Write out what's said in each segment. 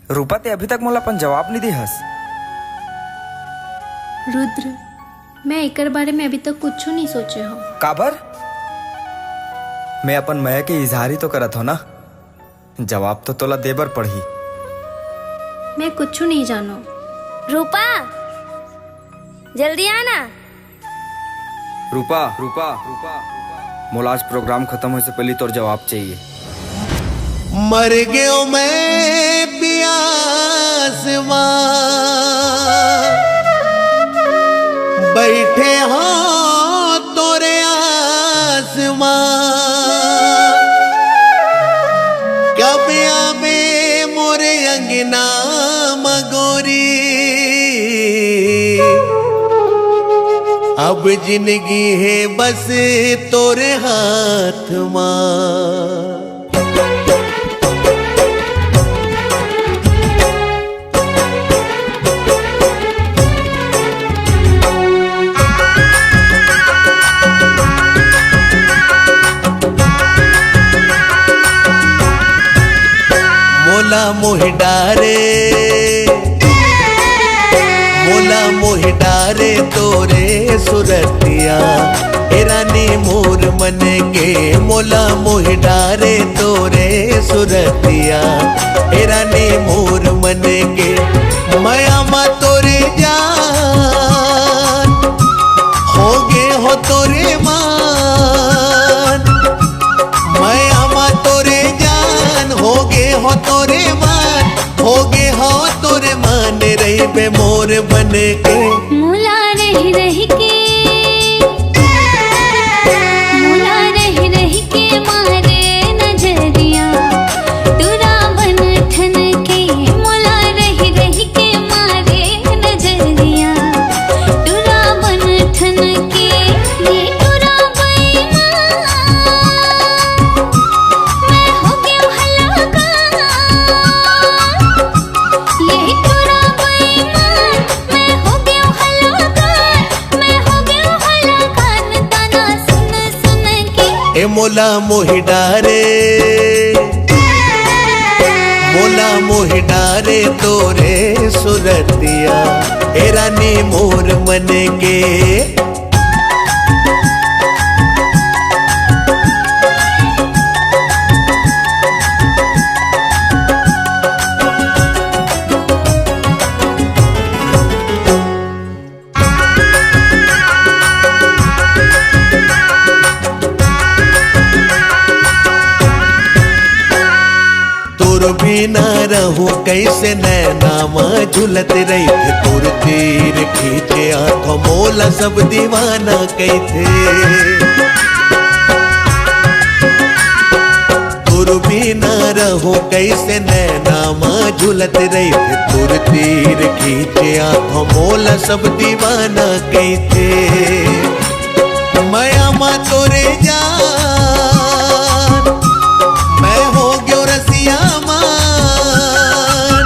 रूपा ते अभी तक मोला अपन जवाब नहीं दी हस। रुद्र, मैं एकर बारे में अभी तक कुछ नहीं सोचे हो। काबर? मैं अपन मया के इजहार ही तो करत हो ना, जवाब तो तोला देबर पड़ही। मैं कुछ नहीं जानो। रूपा, जल्दी आना। रूपा रूपा रूपा मोला आज प्रोग्राम खत्म होने से पहले तोर जवाब चाहिए। मर गयो मैं प्यास बैठे हाँ तोरे आसमां, कब आवे मोरे अंगना मगोरी, अब जिंदगी है बस तोरे हाथ मां। मोला मोहि डारे, मोला मोहि डारे तोरे सुरतिया, रानी मोर मन के मोला मोहि डारे तोरे सुरतिया, रानी मोर मन के माया मा तोरे जान हो गे हो तोरे मान, माया मा तोरे जान हो गे हो तोरे मान, हो गे हो तोरे मान, रही बे मोर बन के मुला रही रही के, मुला रही रही के मारे नजरिया, तुरा बन ठन के मुला रही रही के मारे नजरिया, तुरा बन ठन के ये तुरा बेईमान, मैं हो गया हलाका, ये तुरा बेईमान, मैं हो गया हलाका, मैं हो गया हलाका, ताना सुन सुन के ए मोला मोहि डारे, मोला मोहि डारे तोरे सुरतिया, रानी मोर मन के। तोर बिना रहूं कैसे नैना माँ झुलत रही थे, तोर तीर खींचे हाथों मोला सब दीवाना कही थे, तोर बिना रहूं कैसे नैना माँ झुलत रही थे, तोर तीर खींचे हाथों मोला सब दीवाना कही थे, माया माँ तोरे जान मैं हो गयो रसिया मान,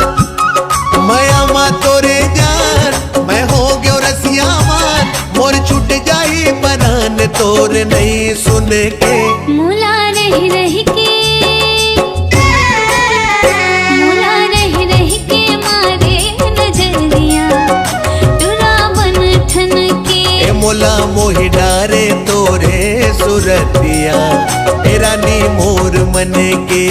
माया माँ तोरे जान मैं हो गयो रसिया मान, मोर छूट जाई बनान तोर नहीं सुन के मुला रही रही के, मुला रही रही के मारे नजरिया, तुरा बन ठन के ए मोला मोहि डारे तोरे सुरतिया, रानी मोर मन के।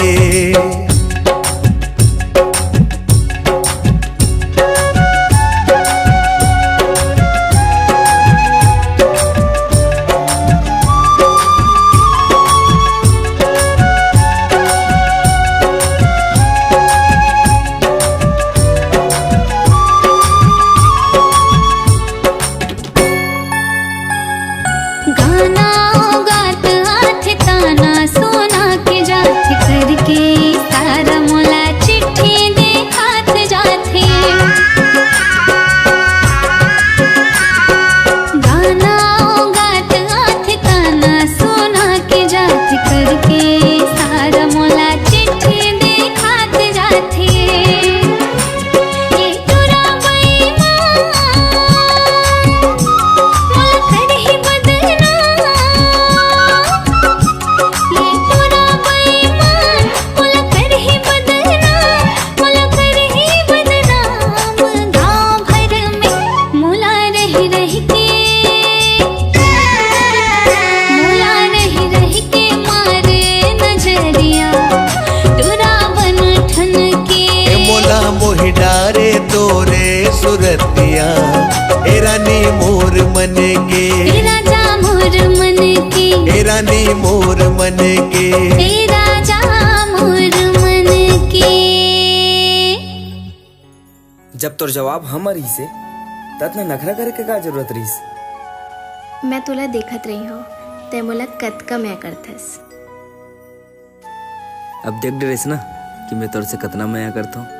गाना गात हाथ ताना सोना के जात करके बतिया ए रानी मोर मन के, ए राजा मोर मन के, ए रानी मोर मन के, ए राजा मोर मन के। जब तोर जवाब हम रही से तत में नखरा करे के का जरूरत रहीस। मैं तुला देखत रही हो ते मोला कतका मैं करथस। अब देख डरेस ना कि मैं तोर से कतना माया करता हूँ।